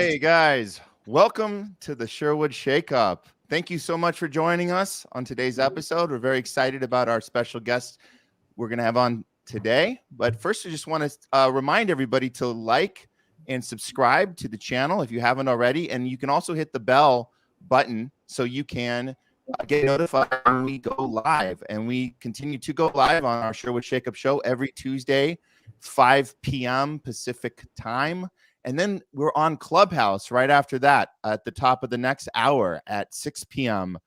Hey guys, welcome to the Sherwood Shakeup. Thank you so much for joining us on today's episode. We're very excited about our special guest we're going to have on today. But first, I just want to remind everybody to like and subscribe to the channel if you haven't already. And you can also hit the bell button so you can get notified when we go live. And we continue to go live on our Sherwood Shakeup show every Tuesday, 5 p.m. Pacific time. And then we're on Clubhouse right after that at the top of the next hour at 6 p.m.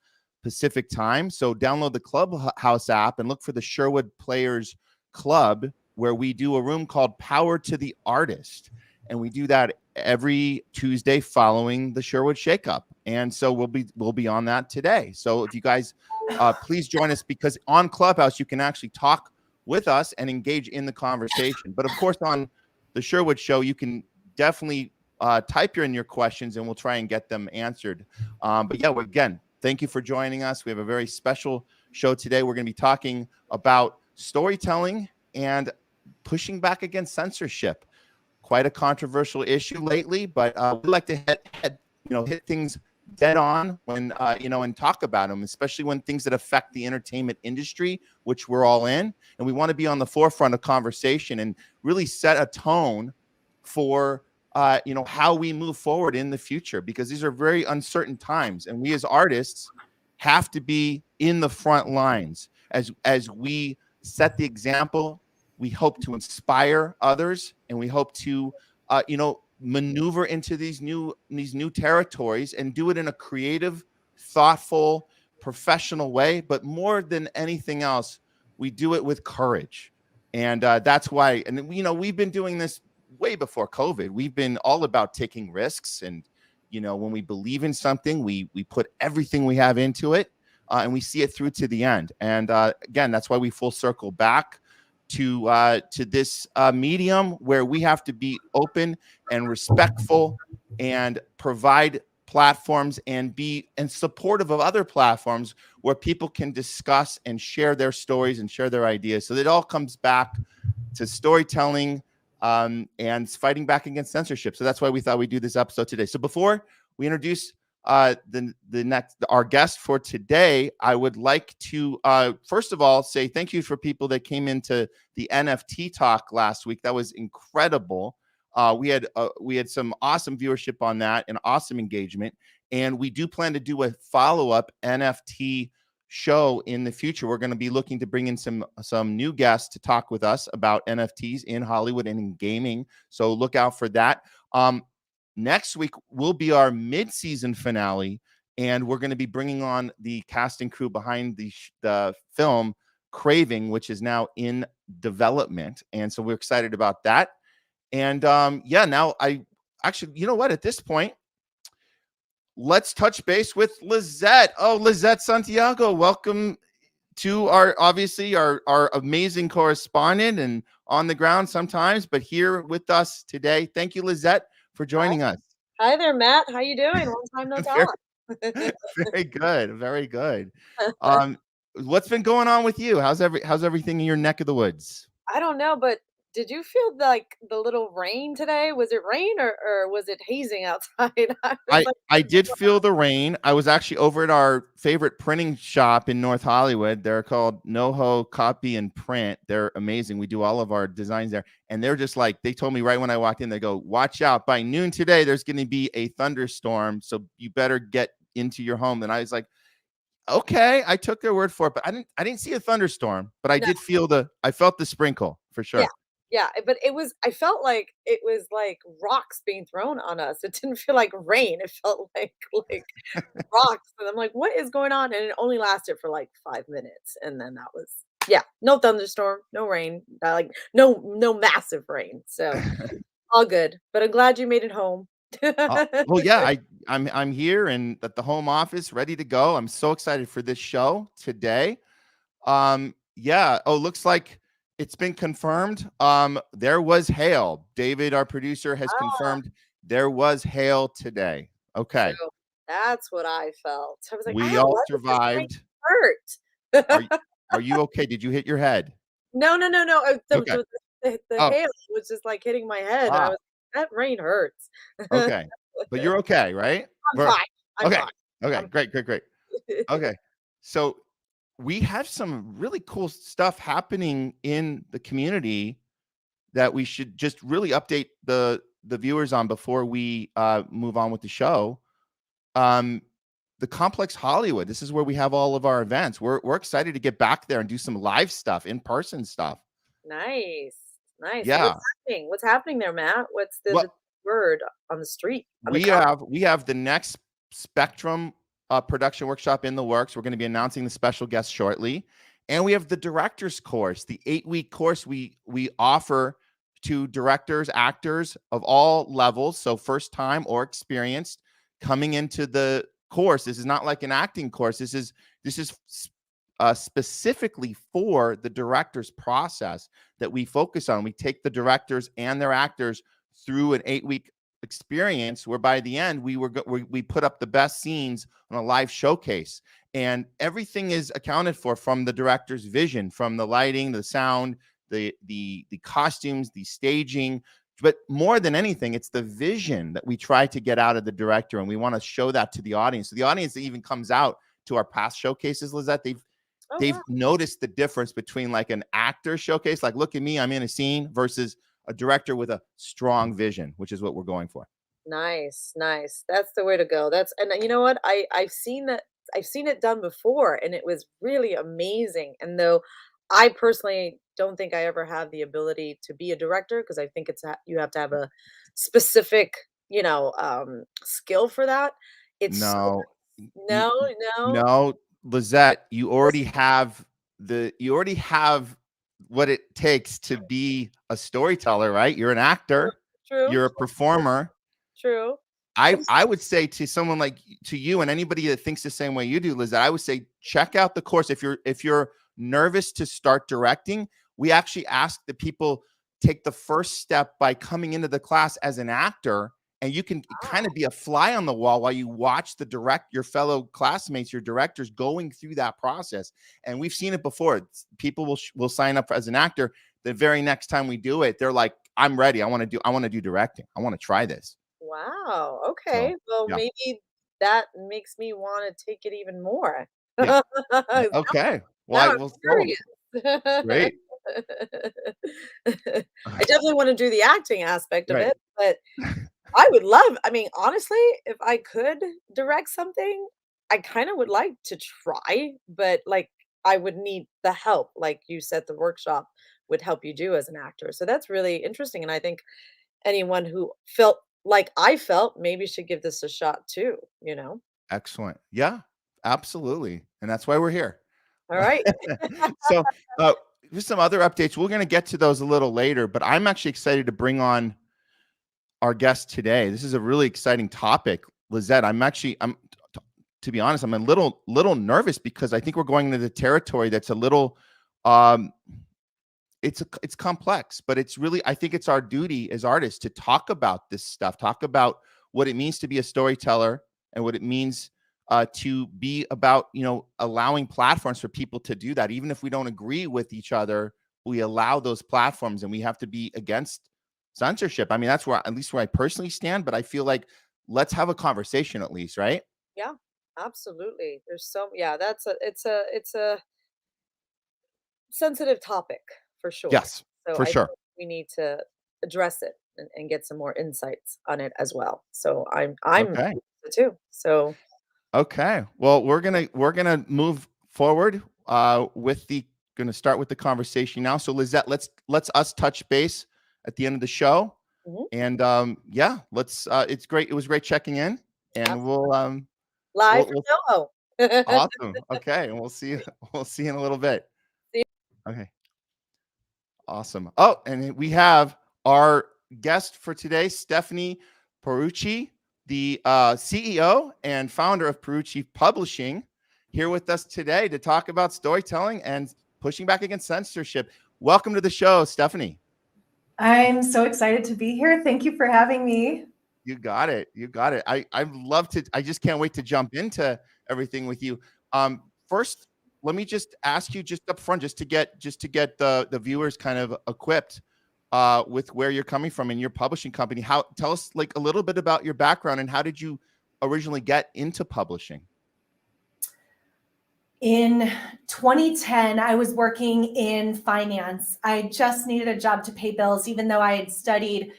Pacific time. So download the Clubhouse app and look for the Sherwood Players Club, where we do a room called Power to the Artist. And we do that every Tuesday following the Sherwood Shakeup. And so we'll be on that today. So if you guys please join us, because on Clubhouse you can actually talk with us and engage in the conversation. But of course on the Sherwood Show you can definitely type in your questions and we'll try and get them answered. But yeah, again, thank you for joining us. We have a very special show today. We're going to be talking about storytelling and pushing back against censorship. Quite a controversial issue lately, but we like to hit things dead on when and talk about them, especially when things that affect the entertainment industry, which we're all in. And we want to be on the forefront of conversation and really set a tone for how we move forward in the future, because these are very uncertain times, and we as artists have to be in the front lines as we set the example. We hope to inspire others, and we hope to maneuver into these new territories and do it in a creative, thoughtful, professional way. But more than anything else, we do it with courage. And that's why, and we've been doing this way before COVID. We've been all about taking risks, and when we believe in something, we put everything we have into it, and we see it through to the end. And again, that's why we full circle back to this medium where we have to be open and respectful and provide platforms and be supportive of other platforms where people can discuss and share their stories and share their ideas. So that it all comes back to storytelling and fighting back against censorship. So that's why we thought we'd do this episode today. So before we introduce our guest for today, I would like to first of all say thank you for people that came into the NFT talk last week. That was incredible. We had some awesome viewership on that and awesome engagement. And we do plan to do a follow-up NFT show in the future. We're going to be looking to bring in some new guests to talk with us about NFTs in Hollywood and in gaming. So look out for that. Next week will be our mid-season finale, and we're going to be bringing on the cast and crew behind the film Craving, which is now in development. And so we're excited about that. And now at this point, let's touch base with Lizette. Oh, Lizette Santiago, welcome to our amazing correspondent and on the ground sometimes, but here with us today. Thank you, Lizette, for joining us. Hi there, Matt. How you doing? Long time no talk. Very good. Very good. What's been going on with you? How's everything in your neck of the woods? I don't know, but did you feel like the little rain today? Was it rain or was it hazing outside? I did feel the rain. I was actually over at our favorite printing shop in North Hollywood. They're called NoHo Copy and Print. They're amazing. We do all of our designs there. And they're just like, they told me right when I walked in, they go, watch out. By noon today, there's going to be a thunderstorm. So you better get into your home. And I was like, okay, I took their word for it, but I didn't see a thunderstorm, but I felt the sprinkle for sure. Yeah, but I felt like it was like rocks being thrown on us. It didn't feel like rain. It felt like rocks. And I'm like, what is going on? And it only lasted for like 5 minutes. And then that was, no thunderstorm, no rain, no massive rain. So all good, but I'm glad you made it home. Well, yeah, I'm here and at the home office ready to go. I'm so excited for this show today. Looks like it's been confirmed. There was hail. David, our producer, has confirmed there was hail today. Okay. So that's what I felt. I was like, we all survived. Hurt. Are you okay? Did you hit your head? No. Okay. The hail was just like hitting my head. And I was that rain hurts. Okay. but you're okay, right? I'm fine. I'm Okay. fine. Okay. I'm Great. Okay. So we have some really cool stuff happening in the community that we should just really update the viewers on before we move on with the show. The Complex Hollywood. This is where we have all of our events. We're excited to get back there and do some live stuff, in person stuff. Nice. Nice. So Yeah. what's happening? What's happening there, Matt? What's the Well, word on the street, on the we top? have the next Spectrum production workshop in the works. We're going to be announcing the special guest shortly, and we have the director's course, the 8-week course we offer to directors, actors of all levels, so first time or experienced, coming into the course. This is not like an acting course. This is specifically for the director's process that we focus on. We take the directors and their actors through an 8-week experience where by the end we put up the best scenes on a live showcase, and everything is accounted for from the director's vision, from the lighting, the sound, the costumes, the staging. But more than anything, it's the vision that we try to get out of the director, and we want to show that to the audience. So the audience that even comes out to our past showcases, Lizette, they've Wow. noticed the difference between like an actor showcase, like look at me, I'm in a scene, versus a director with a strong vision, which is what we're going for. Nice, nice. That's the way to go. And you know what? I've seen that. I've seen it done before, and it was really amazing. And though I personally don't think I ever have the ability to be a director, because I think you have to have a specific, skill for that. It's so No, no, no. no, Lizette, you already have what it takes to be a storyteller, right? You're an True, actor, true, you're a performer. true. I would say to someone like to you and anybody that thinks the same way you do, Lizette, I would say check out the course. If you're nervous to start directing, we actually ask that people take the first step by coming into the class as an actor, and you can kind of be a fly on the wall while you watch your fellow classmates, your directors going through that process. And we've seen it before. People will sign up as an actor. The very next time we do it, they're like, I'm ready. I want to do directing. I want to try this. Wow, So okay. Well, yeah. maybe that makes me wanna take it even more. Yeah. Now Okay. now Well, I'm curious. great. I definitely wanna do the acting aspect of Right. it, but I mean, honestly, if I could direct something, I kinda would like to try, but, like, I would need the help, like you said, the workshop would help you do as an actor, so that's really interesting, and I think anyone who felt like I felt maybe should give this a shot too, you know? Excellent. Yeah, absolutely. And that's why we're here. All right. So, just some other updates. We're going to get to those a little later, but I'm actually excited to bring on our guest today. This is a really exciting topic, Lizette. To be honest, I'm a little nervous because I think we're going into the territory that's a little, um, it's complex, but it's really, I think it's our duty as artists to talk about this stuff, talk about what it means to be a storyteller and what it means to be about, allowing platforms for people to do that. Even if we don't agree with each other, we allow those platforms, and we have to be against censorship. I mean, that's at least where I personally stand, but I feel like let's have a conversation at least, right? Yeah, absolutely. Yeah, it's a sensitive topic for sure. Yes, So for I think sure. we need to address it and get some more insights on it as well. So I'm Okay. too. So Okay. Well, we're gonna move forward with the gonna start with the conversation now. So Lizette, let's us touch base at the end of the show. mhm, And yeah, let's it's great. It was great checking in. And absolutely. Live from we'll NoHo. awesome. Okay. And we'll see you we'll see you in a little bit. See Okay. Awesome. Oh, and we have our guest for today, Stephanie Pierucci, the CEO and founder of Pierucci Publishing, here with us today to talk about storytelling and pushing back against censorship. Welcome to the show, Stephanie. I'm so excited to be here. Thank you for having me. You got it. You got it. I'd love to. I just can't wait to jump into everything with you. First, let me just ask you just up front, just to get the viewers kind of equipped. with where you're coming from in your publishing company. Tell us like a little bit about your background and how did you originally get into publishing? In 2010, I was working in finance. I just needed a job to pay bills, even though I had studied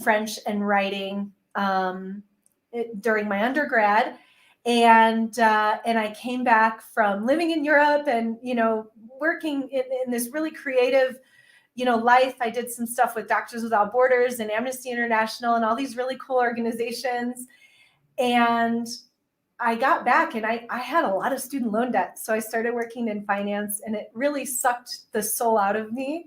French and writing during my undergrad. And I came back from living in Europe and, working in this really creative, life. I did some stuff with Doctors Without Borders and Amnesty International and all these really cool organizations. And I got back and I had a lot of student loan debt. So I started working in finance and it really sucked the soul out of me.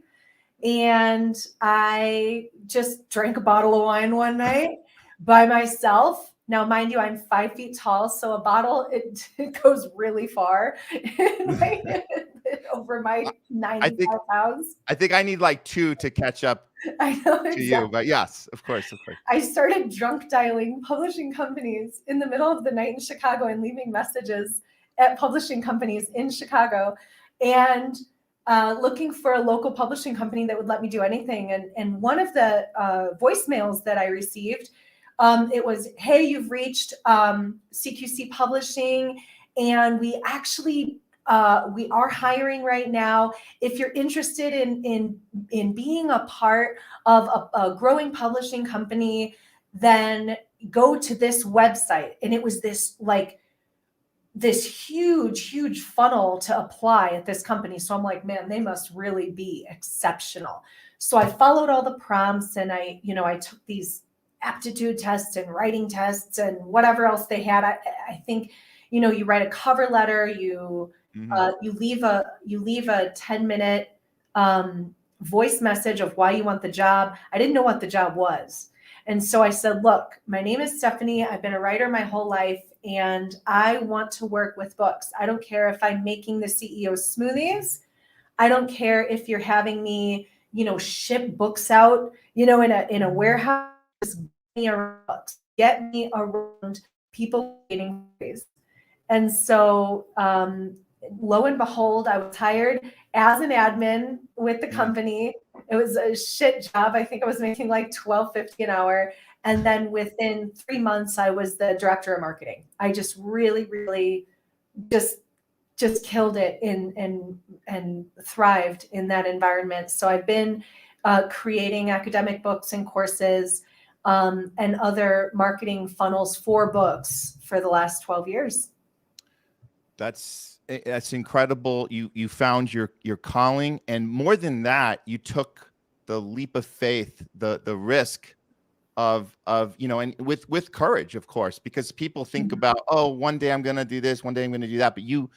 And I just drank a bottle of wine one night by myself. Now, mind you, I'm 5 feet tall. So a bottle, it goes really far over my 95 pounds. I think I need like 2 to catch up I know, to you, but yes, of course. I started drunk dialing publishing companies in the middle of the night in Chicago and leaving messages at publishing companies in Chicago and looking for a local publishing company that would let me do anything. And one of the voicemails that I received, it was, hey, you've reached CQC Publishing, and we actually we are hiring right now. If you're interested in being a part of a growing publishing company, then go to this website. And it was this huge funnel to apply at this company. So I'm like, man, they must really be exceptional. So I followed all the prompts and I took these aptitude tests and writing tests and whatever else they had. I think, you write a cover letter, you leave a 10-minute voice message of why you want the job. I didn't know what the job was. And so I said, look, my name is Stephanie. I've been a writer my whole life and I want to work with books. I don't care if I'm making the CEO smoothies. I don't care if you're having me, ship books out, in a warehouse. Get me around people waiting for these. And so lo and behold, I was hired as an admin with the company. It was a shit job. I think I was making like $12.50 an hour. And then within 3 months, I was the director of marketing. I just really just killed it and thrived in that environment. So I've been creating academic books and courses and other marketing funnels for books for the last 12 years. That's incredible. You found your calling, and more than that, you took the leap of faith, the risk of and with courage, of course, because people think about, oh, one day I'm going to do this, one day I'm going to do that, but you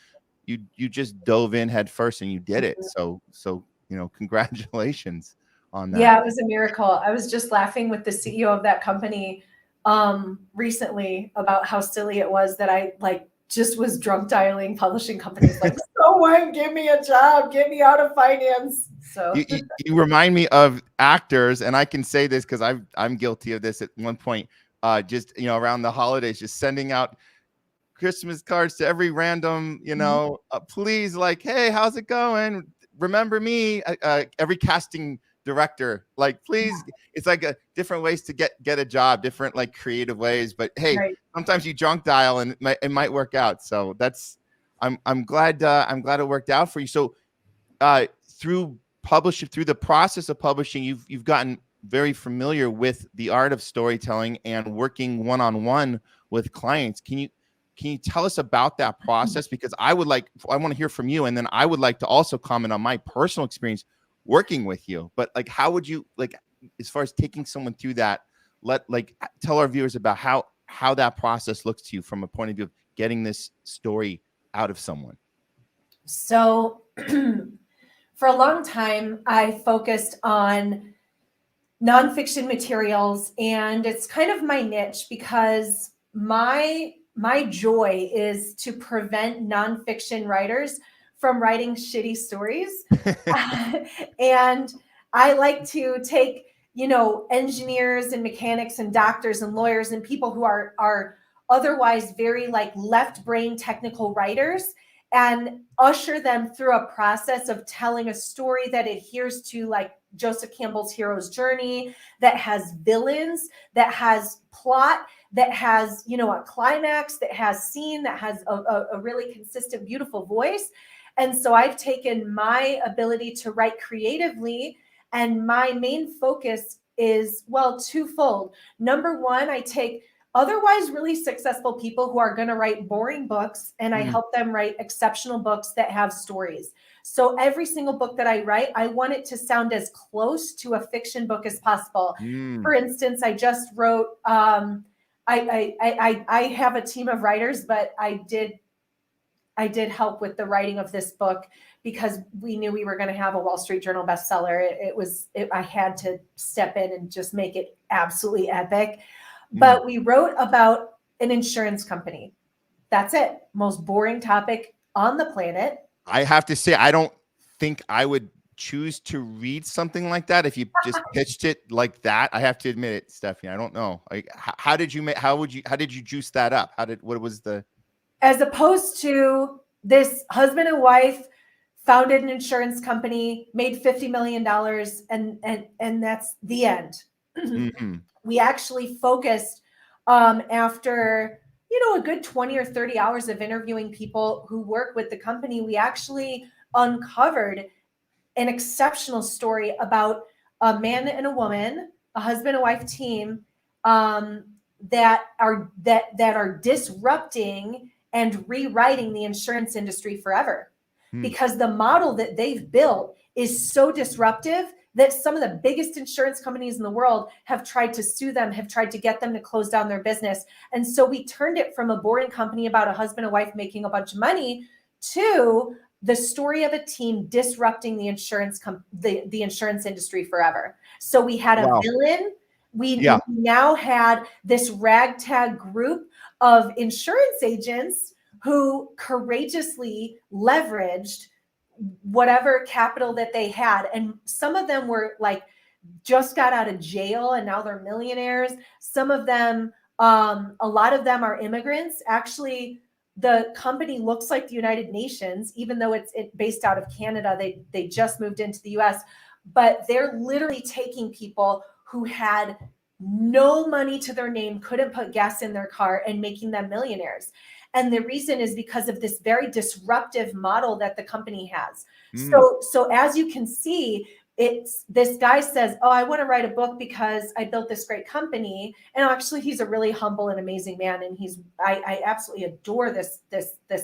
just dove in head first and you did it. So congratulations on that. Yeah, it was a miracle. I was just laughing with the CEO of that company recently about how silly it was that I just was drunk dialing publishing companies like, someone give me a job, get me out of finance. So you remind me of actors, and I can say this because I'm guilty of this at one point. Just around the holidays, just sending out Christmas cards to every random, please, hey, how's it going? Remember me? Every casting director, please. It's a different ways to get a job, different creative ways. But hey, right. Sometimes you drunk dial and it might work out. So I'm glad it worked out for you. So through the process of publishing, you've gotten very familiar with the art of storytelling and working one-on-one with clients. Can you tell us about that process? Because I want to hear from you, and then I would like to also comment on my personal experience working with you. But how would you as far as taking someone through that, tell our viewers about how that process looks to you from a point of view of getting this story out of someone? So for a long time, I focused on nonfiction materials, and it's kind of my niche because my joy is to prevent nonfiction writers from writing shitty stories. And I like to take, engineers and mechanics and doctors and lawyers and people who are otherwise very left brain technical writers and usher them through a process of telling a story that adheres to Joseph Campbell's hero's journey, that has villains, that has plot, that has, a climax, that has scene, that has a really consistent, beautiful voice. And so I've taken my ability to write creatively, and my main focus is, well, twofold. Number one, I take otherwise really successful people who are going to write boring books, and I help them write exceptional books that have stories. So every single book that I write, I want it to sound as close to a fiction book as possible. For instance, I just wrote, I have a team of writers, but I did help with the writing of this book because we knew we were going to have a Wall Street Journal bestseller. I had to step in and just make it absolutely epic. But we wrote about an insurance company. That's it. Most boring topic on the planet. I have to say, I don't think I would choose to read something like that if you just pitched it like that. I have to admit it, Stephanie. I don't know. Like, how did you juice that up? What was the? As opposed to this husband and wife founded an insurance company, made $50 million, and that's the end. We actually focused after a good 20 or 30 hours of interviewing people who work with the company. We actually uncovered an exceptional story about a man and a woman, a husband and wife team that are disrupting and rewriting the insurance industry forever, because the model that they've built is so disruptive that some of the biggest insurance companies in the world have tried to sue them, have tried to get them to close down their business. And so we turned it from a boring company about a husband and wife making a bunch of money to the story of a team disrupting the insurance the insurance industry forever. So we had a villain. We now had this ragtag group of insurance agents who courageously leveraged whatever capital that they had. And some of them were like, just got out of jail and now they're millionaires. Some of them, a lot of them are immigrants. Actually, the company looks like the United Nations, even though it's based out of Canada. They just moved into the US, but they're literally taking people who had no money to their name, couldn't put gas in their car, and making them millionaires. And the reason is because of this very disruptive model that the company has. So as you can see, this guy says, oh, I want to write a book because I built this great company. And actually, he's a really humble and amazing man. And I absolutely adore this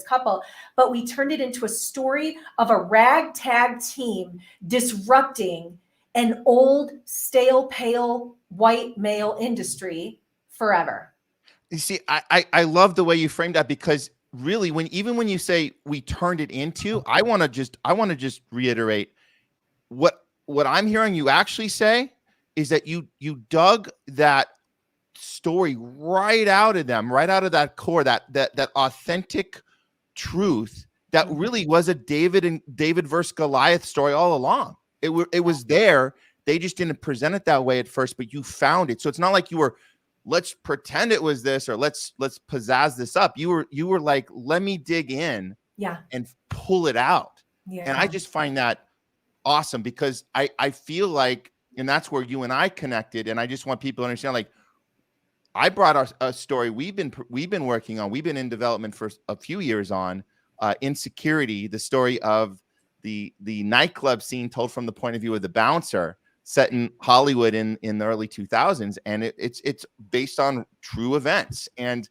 couple. But we turned it into a story of a ragtag team disrupting an old, stale, pale, white male industry forever. You see, I love the way you framed that, because really, even when you say we turned it into, I want to just reiterate what I'm hearing you actually say is that you dug that story right out of them, right out of that core, that authentic truth that really was a David versus Goliath story all along. It was there. They just didn't present it that way at first, but you found it. So it's not like you were, let's pretend it was this, or let's pizzazz this up. You were like, let me dig in and pull it out. And I just find that awesome, because I feel like, and that's where you and I connected. And I just want people to understand, like, I brought a story we've been working on. We've been in development for a few years on Insecurity, the story of the nightclub scene told from the point of view of the bouncer, set in Hollywood in the early 2000s. And it's based on true events. And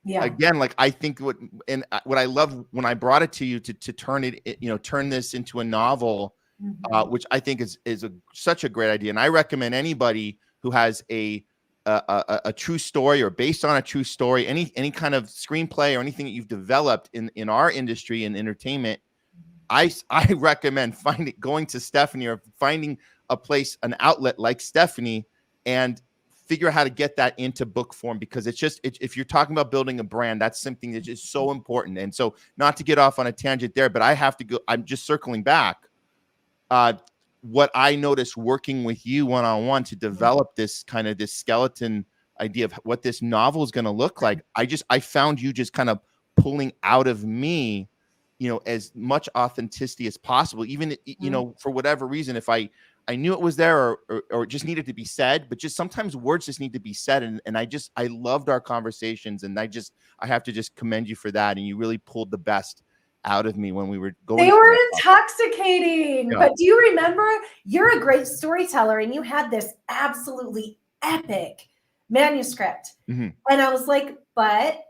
again, like, I think what I love when I brought it to you to turn this into a novel, which I think is such a great idea. And I recommend anybody who has a true story or based on a true story, any kind of screenplay or anything that you've developed in our industry and entertainment, I recommend going to Stephanie, or finding a place, an outlet like Stephanie, and figure out how to get that into book form, because if you're talking about building a brand, that's something that's just so important. And so, not to get off on a tangent there, but I have to go, I'm just circling back. What I noticed working with you one-on-one to develop this skeleton idea of what this novel is going to look like, I found you just kind of pulling out of me, as much authenticity as possible. Even, for whatever reason, if I knew it was there or just needed to be said, but just sometimes words just need to be said. And I loved our conversations, and I have to just commend you for that. And you really pulled the best out of me when we were going. They were intoxicating. Yeah. But do you remember, you're a great storyteller and you had this absolutely epic manuscript. Mm-hmm. And I was like, but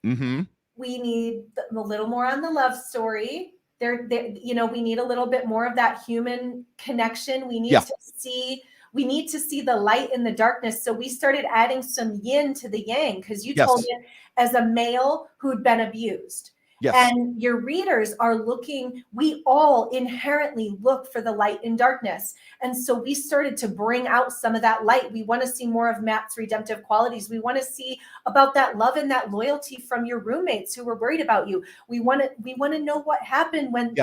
mm-hmm. we need a little more on the love story. We need a little bit more of that human connection. We need to see the light in the darkness. So we started adding some yin to the yang, because you told it as a male who'd been abused. Yes. And your readers are looking, we all inherently look for the light in darkness. And so we started to bring out some of that light. We want to see more of Matt's redemptive qualities. We want to see about that love and that loyalty from your roommates who were worried about you. We want to know what happened when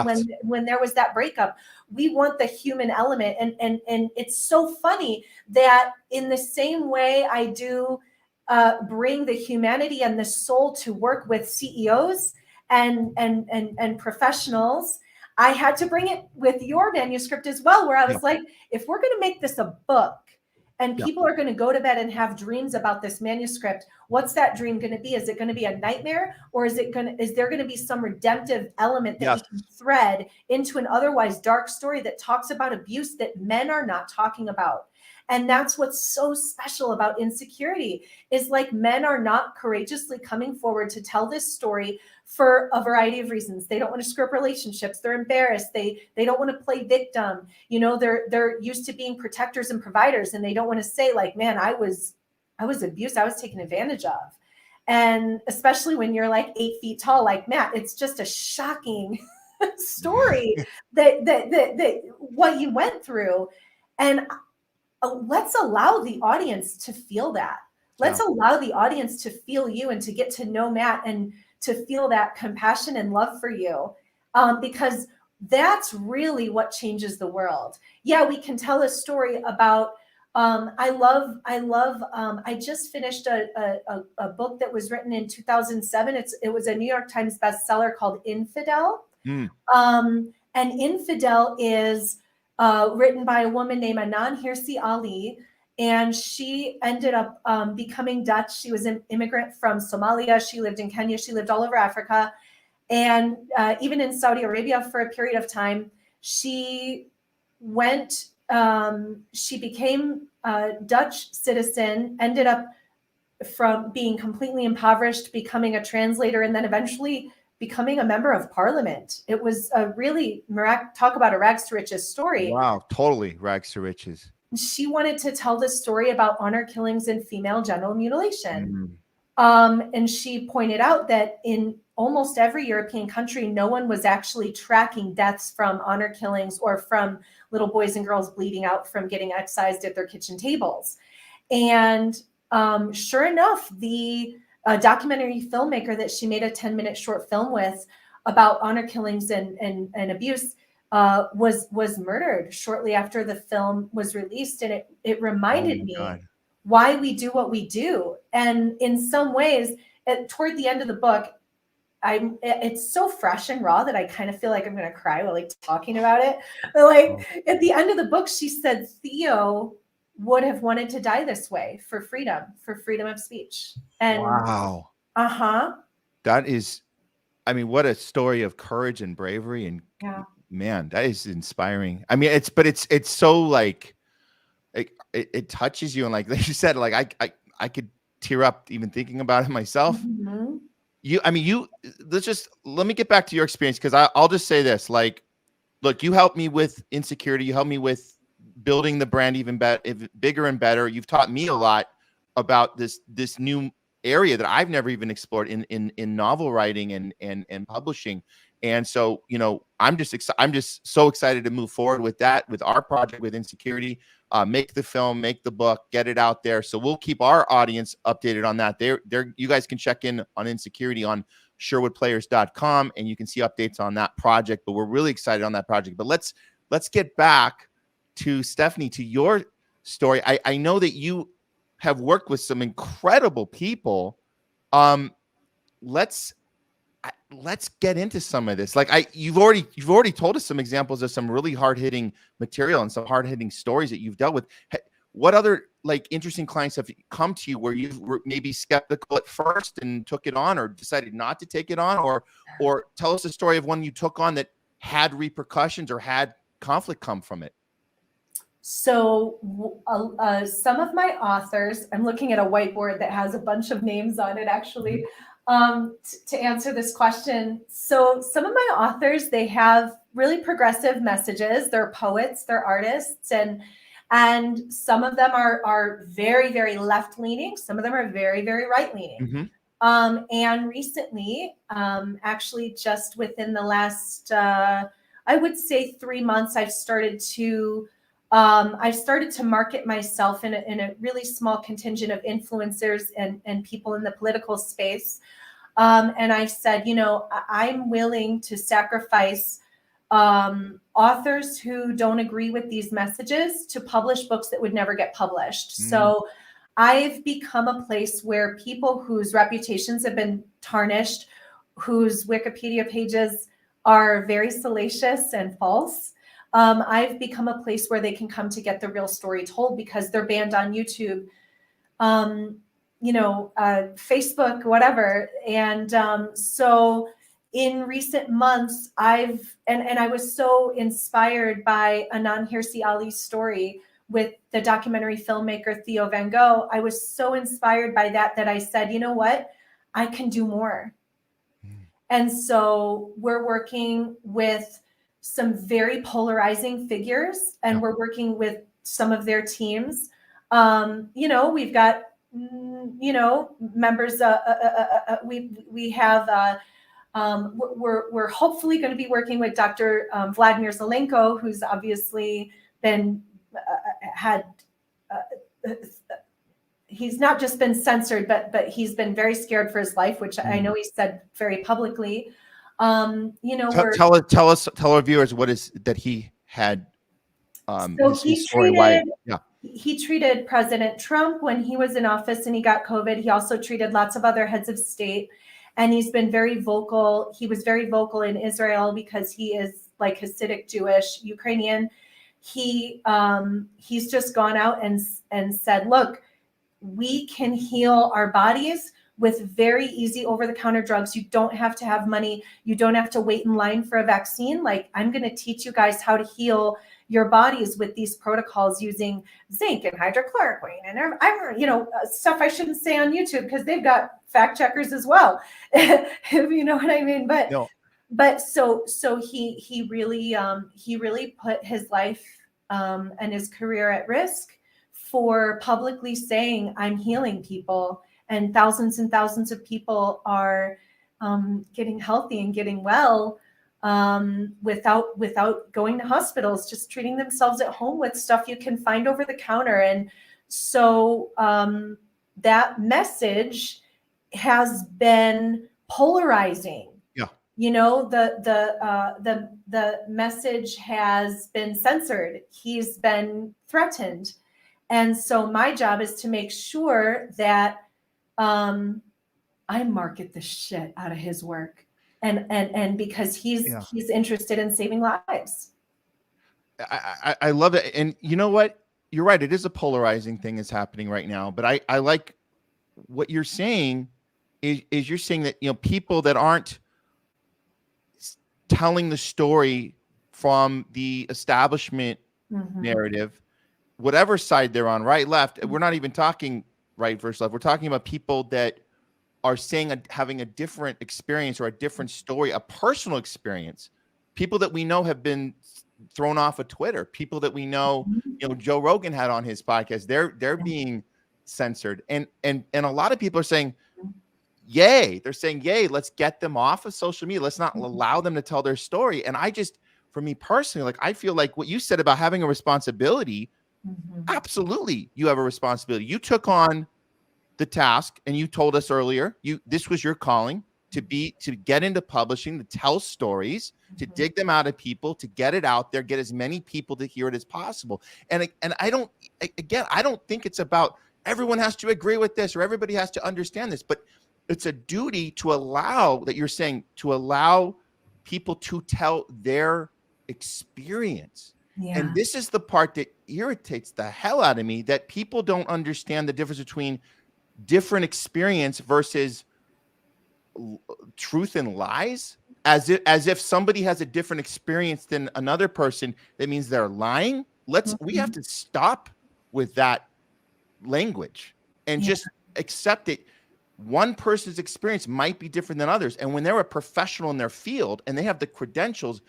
there was that breakup. We want the human element. And it's so funny that in the same way I do bring the humanity and the soul to work with CEOs and professionals, I had to bring it with your manuscript as well, where I was like, if we're going to make this a book and people are going to go to bed and have dreams about this manuscript, what's that dream going to be? Is it going to be a nightmare, or is there going to be some redemptive element that we can thread into an otherwise dark story that talks about abuse that men are not talking about? And that's what's so special about Insecurity, is like men are not courageously coming forward to tell this story for a variety of reasons. They don't want to screw up relationships. They're embarrassed. They don't want to play victim. They're used to being protectors and providers, and they don't want to say like, man, I was abused. I was taken advantage of. And especially when you're like 8 feet tall, like Matt, it's just a shocking story that what you went through. And let's allow the audience to feel that. Let's allow the audience to feel you and to get to know Matt and to feel that compassion and love for you, because that's really what changes the world. Yeah, we can tell a story about. I just finished a book that was written in 2007. It was a New York Times bestseller called Infidel. And Infidel is written by a woman named Anan Hirsi Ali. And she ended up becoming Dutch. She was an immigrant from Somalia. She lived in Kenya. She lived all over Africa. And even in Saudi Arabia for a period of time. She became a Dutch citizen, ended up from being completely impoverished, becoming a translator, and then eventually becoming a member of parliament. It was a really talk about a rags to riches story. Wow, totally rags to riches. She wanted to tell this story about honor killings and female genital mutilation. And she pointed out that in almost every European country, no one was actually tracking deaths from honor killings or from little boys and girls bleeding out from getting excised at their kitchen tables. And sure enough, the documentary filmmaker that she made a 10-minute short film with about honor killings and abuse was murdered shortly after the film was released. And it reminded me why we do what we do. And in some ways, toward the end of the book, it's so fresh and raw that I kind of feel like I'm going to cry while like talking about it. But like at the end of the book, she said Theo would have wanted to die this way for freedom of speech. And wow. That is, I mean, what a story of courage and bravery. And man, that is inspiring. I mean, it's so like, it touches you. And like you said, like I could tear up even thinking about it myself. Mm-hmm. Let me get back to your experience. Cause I'll just say this, like, look, you helped me with Insecurity. You helped me with building the brand even bigger and better. You've taught me a lot about this new area that I've never even explored in novel writing and publishing. And so, I'm just so excited to move forward with that, with our project, with Insecurity, make the film, make the book, get it out there. So we'll keep our audience updated on that. You guys can check in on Insecurity on sherwoodplayers.com, and you can see updates on that project, but we're really excited on that project. But let's get back to Stephanie, to your story. I know that you have worked with some incredible people. let's get into some of this. Like you've already told us some examples of some really hard-hitting material and some hard-hitting stories that you've dealt with. What other like interesting clients have come to you where you were maybe skeptical at first and took it on, or decided not to take it on, or tell us a story of one you took on that had repercussions or had conflict come from it? So some of my authors, I'm looking at a whiteboard that has a bunch of names on it, actually, to answer this question. So some of my authors, they have really progressive messages. They're poets, they're artists, and some of them are very, very left-leaning. Some of them are very, very right-leaning. And recently, actually just within the last, I would say 3 months, I've started to market myself in a really small contingent of influencers and people in the political space. And I've said, you know, I'm willing to sacrifice authors who don't agree with these messages to publish books that would never get published. So I've become a place where people whose reputations have been tarnished, whose Wikipedia pages are very salacious and false, I've become a place where they can come to get the real story told because they're banned on YouTube, Facebook, whatever. And so in recent months, I was so inspired by Anand Hirsi Ali's story with the documentary filmmaker Theo Van Gogh. I was so inspired by that I said, you know what, I can do more. And so we're working with some very polarizing figures, and we're working with some of their teams. We've got, members, we have, we're hopefully going to be working with Dr. Vladimir Zelenko, who's obviously been, he's not just been censored, but he's been very scared for his life, which I know he said very publicly. Tell our viewers what is that he had. So he treated President Trump when he was in office and he got COVID. He also treated lots of other heads of state, and he's been very vocal. He was very vocal in Israel because he is like Hasidic Jewish Ukrainian. He's just gone out and said, look, we can heal our bodies with very easy over-the-counter drugs. You don't have to have money. You don't have to wait in line for a vaccine. Like, I'm going to teach you guys how to heal your bodies with these protocols using zinc and hydrochloroquine and stuff I shouldn't say on YouTube because they've got fact checkers as well. If you know what I mean. But so he really put his life and his career at risk for publicly saying, I'm healing people, and thousands of people are getting healthy and getting well without going to hospitals, just treating themselves at home with stuff you can find over the counter. And so that message has been polarizing. The message has been censored. He's been threatened. And so my job is to make sure that I market the shit out of his work, and because he's interested in saving lives. I love it. And you know what? You're right. It is a polarizing thing that's happening right now. But I like what you're saying is you're saying that, people that aren't telling the story from the establishment narrative, whatever side they're on, right, left, we're not even talking right versus left. We're talking about people that are having a different experience or a different story, a personal experience. People that we know have been thrown off of Twitter. People that we know, Joe Rogan had on his podcast. They're being censored, and a lot of people are saying, "Yay!" They're saying, "Yay! Let's get them off of social media. Let's not allow them to tell their story." And for me personally, like I feel like what you said about having a responsibility. Absolutely, you have a responsibility. You took on the task, and you told us earlier, this was your calling to get into publishing, to tell stories, to dig them out of people, to get it out there, get as many people to hear it as possible. And I don't think it's about everyone has to agree with this or everybody has to understand this, but it's a duty to allow that you're saying to allow people to tell their experience. Yeah. And this is the part that irritates the hell out of me, that people don't understand the difference between different experience versus truth and lies. As if somebody has a different experience than another person, that means they're lying. We have to stop with that language and just accept it. One person's experience might be different than others. And when they're a professional in their field and they have the credentials,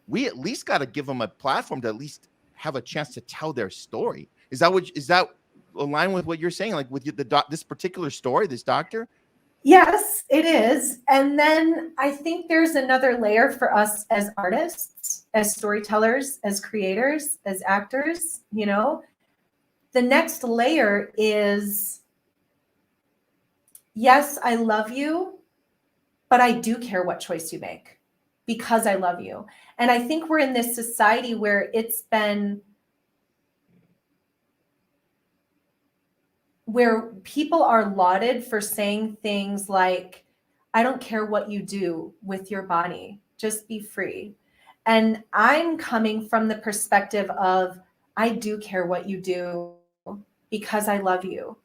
we at least got to give them a platform to at least have a chance to tell their story. Is that align with what you're saying? Like with this particular story, this doctor? Yes, it is. And then I think there's another layer for us as artists, as storytellers, as creators, as actors, you know. The next layer is, yes, I love you, but I do care what choice you make because I love you. And I think we're in this society where it's been, where people are lauded for saying things like, I don't care what you do with your body, just be free. And I'm coming from the perspective of, I do care what you do because I love you,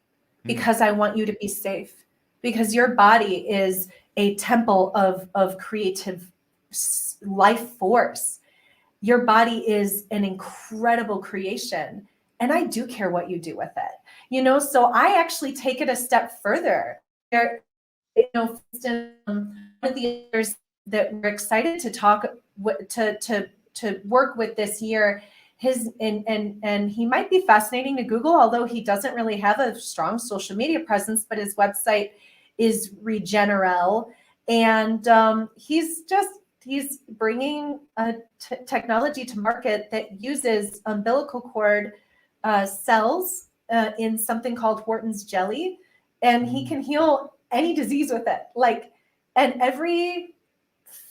because I want you to be safe, because your body is a temple of creative life force. Your body is an incredible creation. And I do care what you do with it. You know, so I actually take it a step further. There, you know, one of the others that we're excited to talk to work with this year, and he might be fascinating to Google, although he doesn't really have a strong social media presence, but his website is Regenerel, and he's bringing a technology to market that uses umbilical cord cells in something called Wharton's jelly, and he can heal any disease with it. And every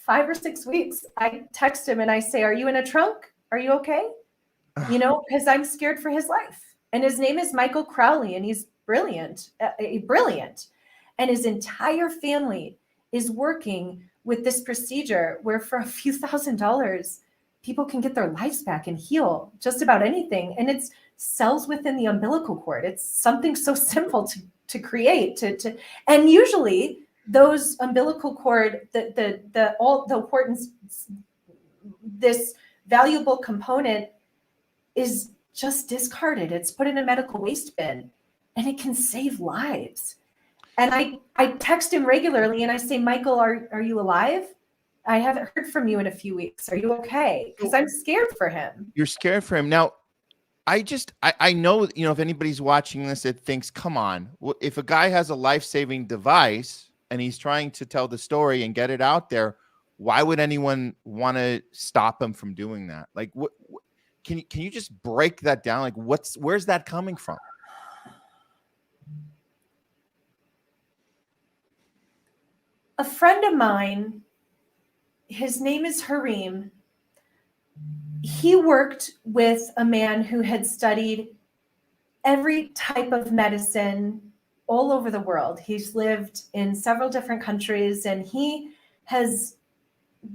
5 or 6 weeks, I text him and I say, "Are you in a trunk? Are you okay?" You know, because I'm scared for his life. And his name is Michael Crowley, and he's brilliant. And his entire family is working with this procedure where for a few $1,000s, people can get their lives back and heal just about anything. And it's cells within the umbilical cord. It's something so simple to create. And usually those umbilical cord, the Wharton's, this valuable component is just discarded. It's put in a medical waste bin, and it can save lives. And I text him regularly and I say, "Michael, are you alive? I haven't heard from you in a few weeks. Are you okay?" Because I'm scared for him. You're scared for him. Now, I know, you know, if anybody's watching this that thinks, come on, if a guy has a life-saving device and he's trying to tell the story and get it out there, why would anyone want to stop him from doing that? Like, can you just break that down? Like, where's that coming from? A friend of mine, his name is Harim. He worked with a man who had studied every type of medicine all over the world. He's lived in several different countries, and he has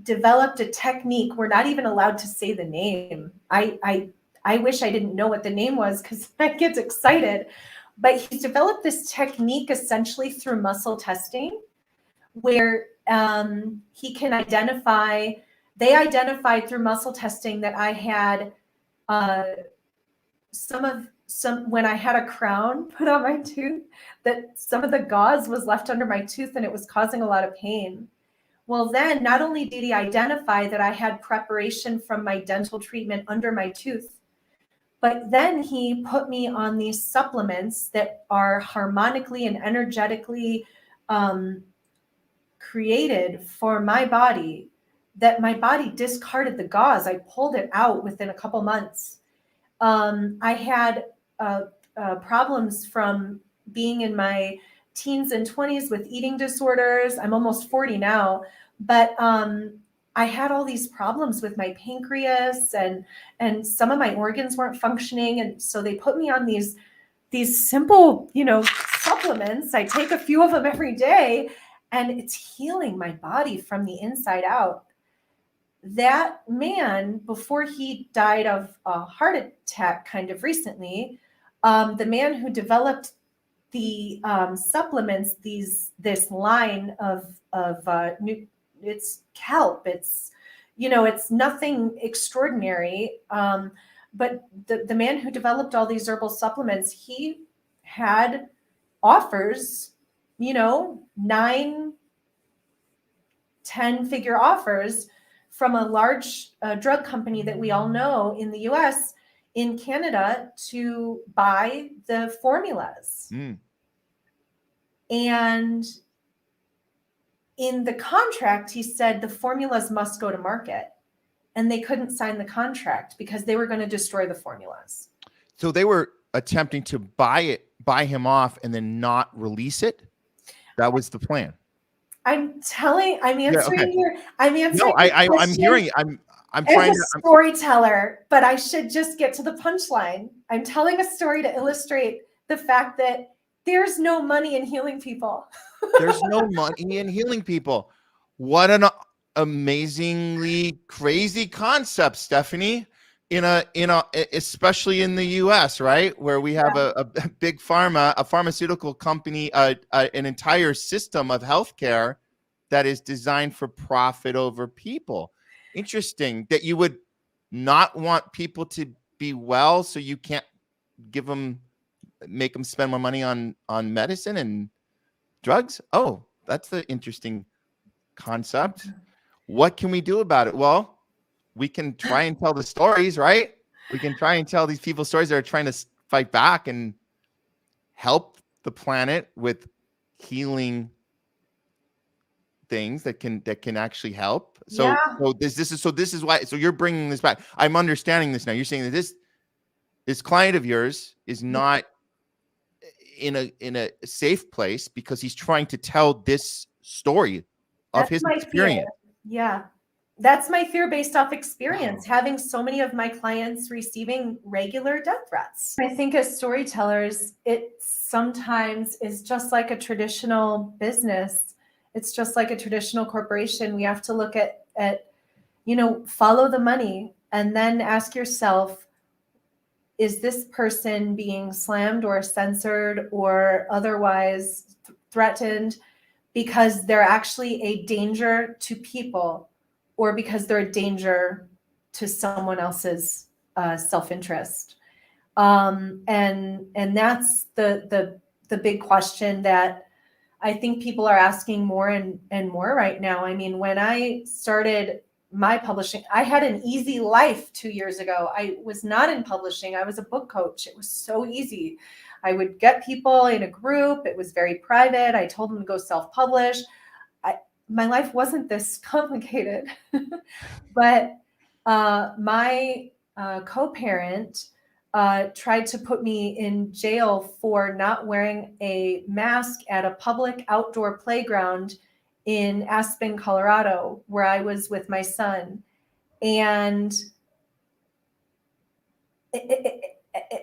developed a technique. We're not even allowed to say the name. I wish I didn't know what the name was because I get excited. But he's developed this technique essentially through muscle testing, where he can identify. They identified through muscle testing that I had when I had a crown put on my tooth, that some of the gauze was left under my tooth and it was causing a lot of pain. Well, then not only did he identify that I had preparation from my dental treatment under my tooth, but then he put me on these supplements that are harmonically and energetically created for my body, that my body discarded the gauze. I pulled it out within a couple months. I had problems from being in my teens and 20s with eating disorders. I'm almost 40 now, but I had all these problems with my pancreas, and some of my organs weren't functioning. And so they put me on these simple, supplements. I take a few of them every day, and it's healing my body from the inside out. That man, before he died of a heart attack kind of recently, the man who developed the supplements, this line of it's kelp. It's, it's nothing extraordinary. But the man who developed all these herbal supplements, he had offers, 9, 10-figure offers from a large drug company that we all know in the US, in Canada, to buy the formulas. And in the contract, he said the formulas must go to market. And they couldn't sign the contract because they were going to destroy the formulas. So they were attempting to buy him off and then not release it. That was the plan. I'm answering your. No, I'm hearing. I'm trying as a storyteller, but I should just get to the punchline. I'm telling a story to illustrate the fact that there's no money in healing people. There's no money in healing people. What an amazingly crazy concept, Stephanie. Especially in the U.S., right, where we have a big a pharmaceutical company, an entire system of healthcare that is designed for profit over people. Interesting that you would not want people to be well, so you can't make them spend more money on medicine and drugs. Oh, that's the interesting concept. What can we do about it? Well, we can try and tell the stories, right? We can try and tell these people's stories that are trying to fight back and help the planet with healing things that can actually help. So this is why. So you're bringing this back. I'm understanding this now. You're saying that this client of yours is not in a safe place because he's trying to tell this story of his experience. Fear. Yeah. That's my fear based off experience, having so many of my clients receiving regular death threats. I think as storytellers, it sometimes is just like a traditional business. It's just like a traditional corporation. We have to look at follow the money and then ask yourself, is this person being slammed or censored or otherwise threatened because they're actually a danger to people, or because they're a danger to someone else's self-interest? And that's the big question that I think people are asking more and more right now. I mean, when I started my publishing, I had an easy life 2 years ago. I was not in publishing. I was a book coach. It was so easy. I would get people in a group. It was very private. I told them to go self-publish. My life wasn't this complicated, but my co-parent tried to put me in jail for not wearing a mask at a public outdoor playground in Aspen, Colorado, where I was with my son. And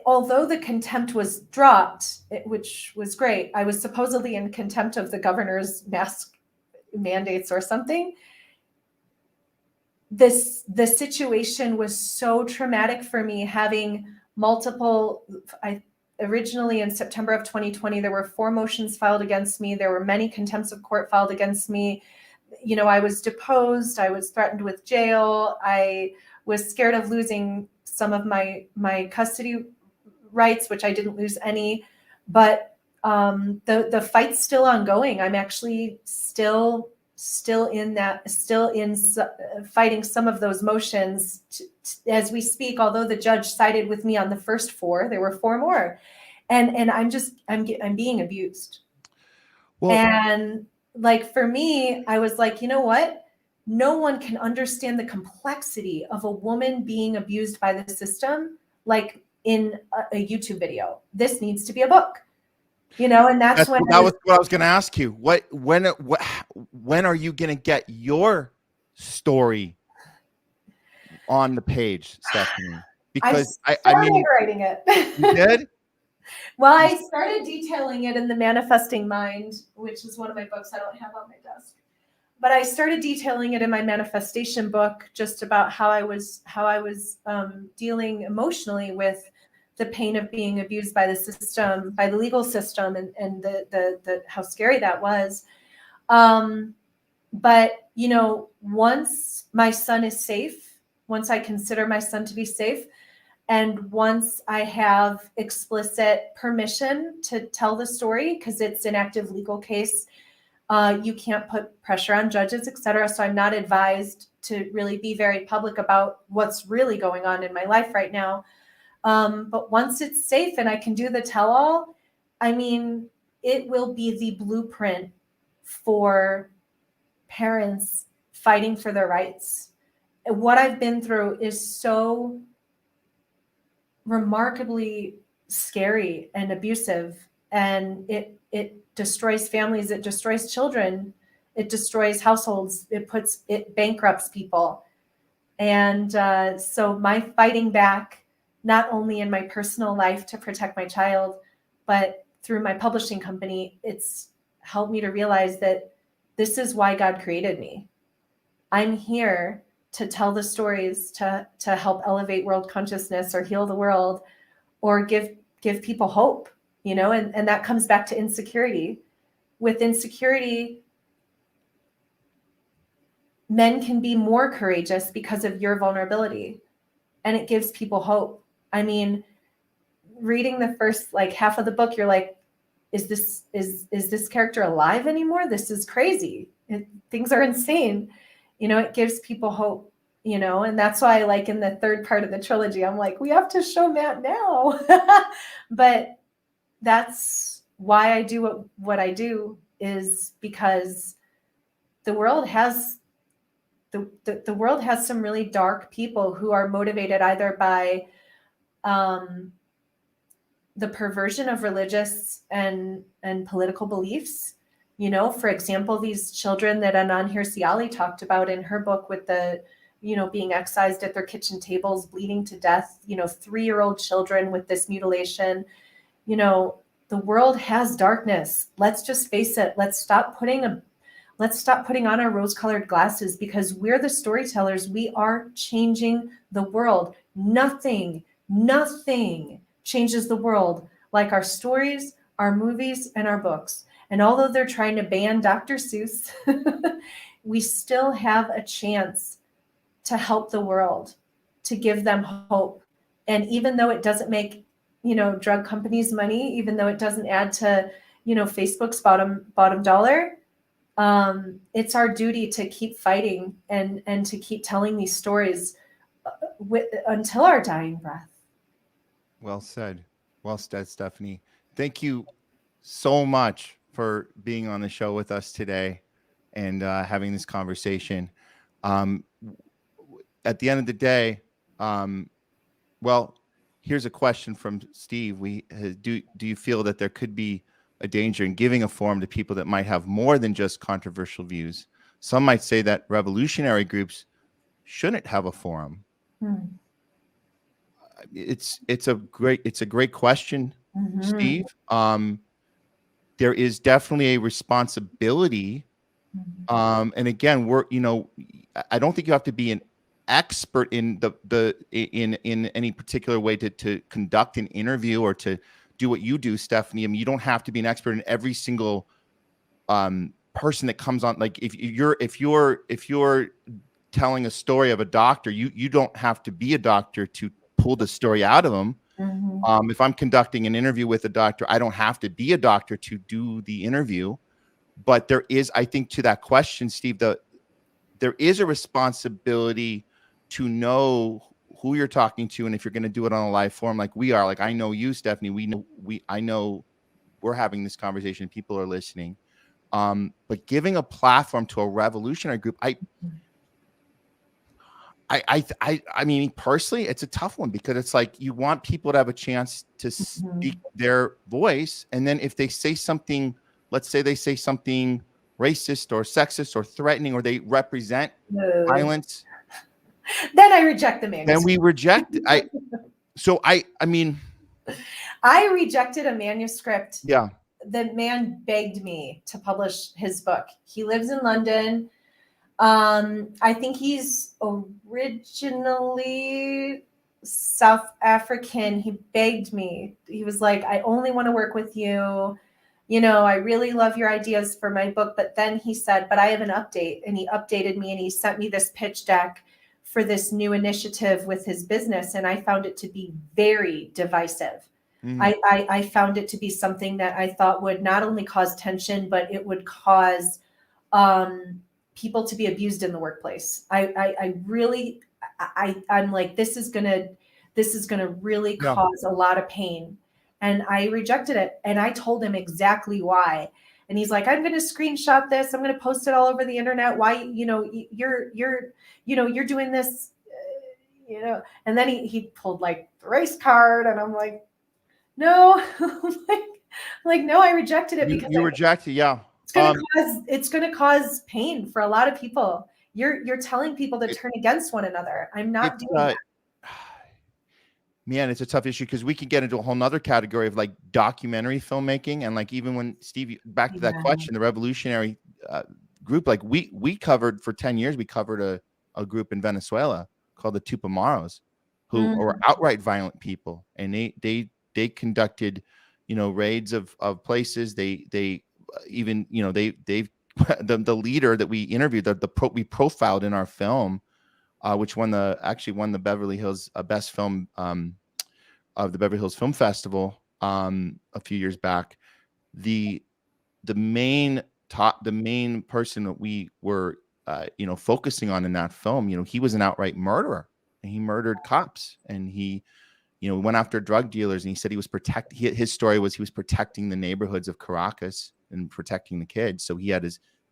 although the contempt was dropped, which was great, I was supposedly in contempt of the governor's mask mandates or something. The situation was so traumatic for me, having multiple. Originally in September of 2020, there were 4 motions filed against me. There were many contempts of court filed against me. I was deposed. I was threatened with jail. I was scared of losing some of my custody rights, which I didn't lose any. But the fight's still ongoing. I'm actually still fighting some of those motions as we speak. Although the judge sided with me on the first 4, there were 4 more, and I'm being abused. Well, and for me, I was like, you know what? No one can understand the complexity of a woman being abused by the system like in a YouTube video. This needs to be a book. And that was what I was going to ask you. When are you going to get your story on the page, Stephanie? Because I mean, writing it. You did? Well, I started detailing it in The Manifesting Mind, which is one of my books I don't have on my desk. But I started detailing it in my manifestation book, just about how I was dealing emotionally with the pain of being abused by the system, by the legal system, and the how scary that was. But once my son is safe, once I consider my son to be safe, and once I have explicit permission to tell the story, because it's an active legal case, you can't put pressure on judges, et cetera. So I'm not advised to really be very public about what's really going on in my life right now. But once it's safe and I can do the tell-all, I mean, it will be the blueprint for parents fighting for their rights. What I've been through is so remarkably scary and abusive, and it destroys families, it destroys children, it destroys households, it bankrupts people. And so my fighting back, not only in my personal life to protect my child, but through my publishing company, it's helped me to realize that this is why God created me. I'm here to tell the stories, to help elevate world consciousness or heal the world or give people hope, and that comes back to insecurity. With insecurity, men can be more courageous because of your vulnerability, and it gives people hope. I mean, reading the first half of the book, you're like, is this character alive anymore? This is crazy. Things are insane. It gives people hope, and that's why in the third part of the trilogy, I'm like, we have to show Matt now. But that's why I do what I do, is because the world has the world has some really dark people who are motivated either by the perversion of religious and political beliefs. For example, these children that Anand Hirsiali talked about in her book with the, being excised at their kitchen tables, bleeding to death, 3-year-old children with this mutilation. The world has darkness. Let's just face it. Let's stop putting on our rose-colored glasses, because we're the storytellers. We are changing the world. Nothing changes the world like our stories, our movies, and our books. And although they're trying to ban Dr. Seuss, we still have a chance to help the world, to give them hope. And even though it doesn't make, drug companies money, even though it doesn't add to, Facebook's bottom dollar, it's our duty to keep fighting and to keep telling these stories until our dying breath. Well said. Well said, Stephanie. Thank you so much for being on the show with us today and having this conversation. At the end of the day, well, here's a question from Steve. Do you feel that there could be a danger in giving a forum to people that might have more than just controversial views? Some might say that revolutionary groups shouldn't have a forum. It's a great question, Steve. There is definitely a responsibility. And again, I don't think you have to be an expert in in any particular way to conduct an interview or to do what you do, Stephanie. I mean, you don't have to be an expert in every single person that comes on. Like if you're telling a story of a doctor, you don't have to be a doctor to pull the story out of them. If I'm conducting an interview with a doctor, I don't have to be a doctor to do the interview. But there is, I think, to that question, Steve, there is a responsibility to know who you're talking to, and if you're going to do it on a live forum like we are, like I know you, Stephanie, I know we're having this conversation, people are listening. But giving a platform to a revolutionary group, I mean, personally, it's a tough one, because it's like you want people to have a chance to speak their voice. And then if they say something, let's say they say something racist or sexist or threatening, or they represent violence, then I reject the manuscript. Then we reject it. I mean, I rejected a manuscript. Yeah. The man begged me to publish his book. He lives in London. I think he's originally South African. He begged me. He was like, I only want to work with you. You know, I really love your ideas for my book. But then he said, but I have an update. And he updated me and he sent me this pitch deck for this new initiative with his business. And I found it to be very divisive. I found it to be something that I thought would not only cause tension, but it would cause people to be abused in the workplace. I'm like, this is gonna really cause a lot of pain. And I rejected it. And I told him exactly why. And he's like, I'm going to screenshot this. I'm going to post it all over the internet. Why, you're doing this, and then he pulled like the race card. And I'm like, no, no, I rejected it because you rejected. Yeah. It's going to cause pain for a lot of people. You're telling people to turn against one another. I'm not doing that. Man, it's a tough issue because we can get into a whole nother category of like documentary filmmaking. And like, even when Steve, back to that question, the revolutionary group, like we covered for 10 years, we covered a group in Venezuela called the Tupamaros, who were outright violent people. And they conducted, raids of places. They even, the leader that we interviewed, we profiled in our film, which actually won the Beverly Hills Best Film of the Beverly Hills Film Festival a few years back. The main person that we were focusing on in that film, he was an outright murderer, and he murdered cops, and he went after drug dealers, and he said he was his story was he was protecting the neighborhoods of Caracas and protecting the kids. So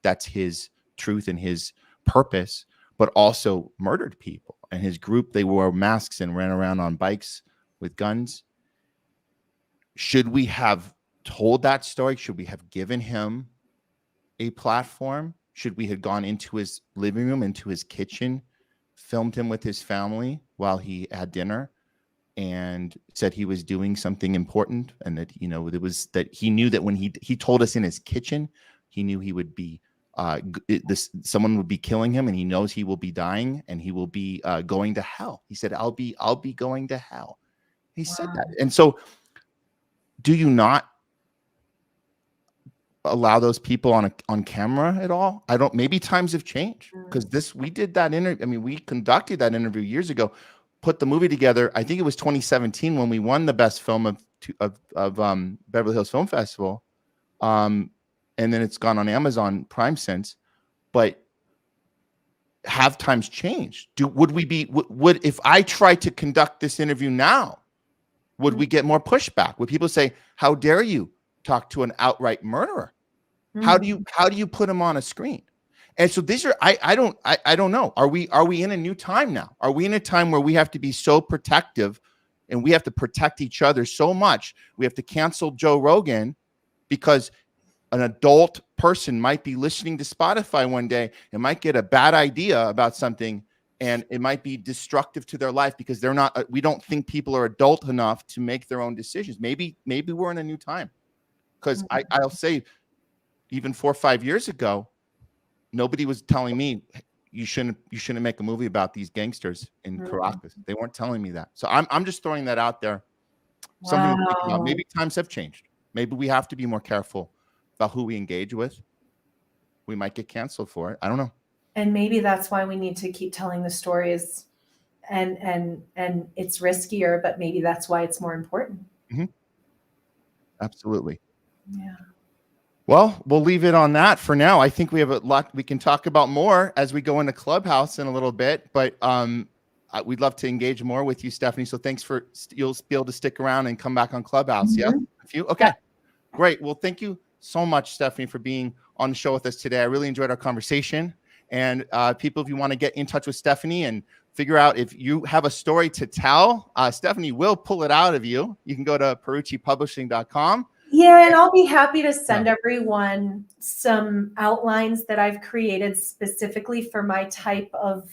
that's his truth and his purpose, but also murdered people. And his group, they wore masks and ran around on bikes with guns. Should we have told that story? Should we have given him a platform? Should we have gone into his living room, into his kitchen, filmed him with his family while he had dinner, and said he was doing something important, and that that he knew that when he told us in his kitchen, he knew he would be someone would be killing him, and he knows he will be dying, and he will be going to hell. He said, I'll be going to hell. He said that. And so do you not allow those people on camera at all? Maybe times have changed, because we did that interview. I mean, we conducted that interview years ago, put the movie together. I think it was 2017 when we won the best film of Beverly Hills Film Festival. And then it's gone on Amazon Prime since. But have times changed? Would if I tried to conduct this interview now, would we get more pushback? Would people say, how dare you talk to an outright murderer? How do you put him on a screen? And so these are, I don't know. Are we in a new time now? Are we in a time where we have to be so protective, and we have to protect each other so much? We have to cancel Joe Rogan because an adult person might be listening to Spotify one day and might get a bad idea about something, and it might be destructive to their life because we don't think people are adult enough to make their own decisions. Maybe we're in a new time, because I'll say, even 4 or 5 years ago, nobody was telling me you shouldn't make a movie about these gangsters in Caracas. They weren't telling me that. So I'm just throwing that out there. Something to think about. Maybe times have changed. Maybe we have to be more careful about who we engage with. We might get canceled for it. I don't know. And maybe that's why we need to keep telling the stories, and it's riskier, but maybe that's why it's more important. Absolutely. Yeah. Well, we'll leave it on that for now. I think we have a lot we can talk about more as we go into Clubhouse in a little bit, but we'd love to engage more with you, Stephanie. So thanks you'll be able to stick around and come back on Clubhouse. Yeah. Okay. Yeah. Great. Well, thank you so much, Stephanie, for being on the show with us today. I really enjoyed our conversation. And people, if you want to get in touch with Stephanie and figure out if you have a story to tell, Stephanie will pull it out of you. You can go to pieruccipublishing.com. Yeah, and I'll be happy to send everyone some outlines that I've created specifically for my type of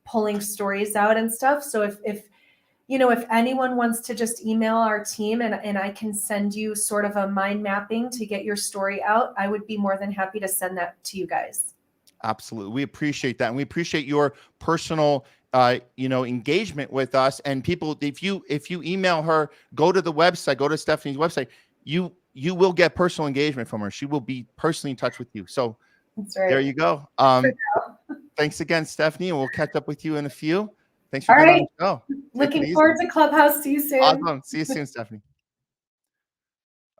pulling stories out and stuff. So if you know, if anyone wants to just email our team and I can send you sort of a mind mapping to get your story out, I would be more than happy to send that to you guys. Absolutely. We appreciate that. And we appreciate your personal, engagement with us. And people, if you email her, go to the website, go to Stephanie's website, you will get personal engagement from her. She will be personally in touch with you. So That's right. there you go. Thanks again, Stephanie. And we'll catch up with you in a few. Thanks for All being right. on the show. Looking forward to Clubhouse. See you soon. Awesome. See you soon, Stephanie.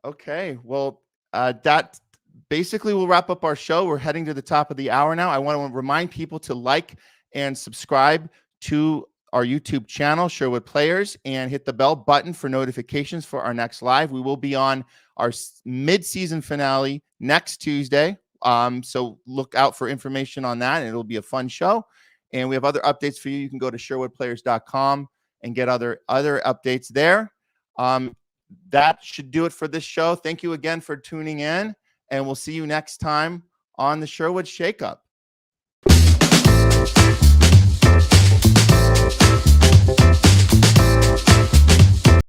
Okay. Well, that basically will wrap up our show. We're heading to the top of the hour now. I want to remind people to like and subscribe to our YouTube channel, Sherwood Players, and hit the bell button for notifications for our next live. We will be on our mid-season finale next Tuesday. So look out for information on that, and it'll be a fun show. And we have other updates for you. You can go to sherwoodplayers.com and get other updates there. That should do it for this show. Thank you again for tuning in, and we'll see you next time on the Sherwood Shakeup.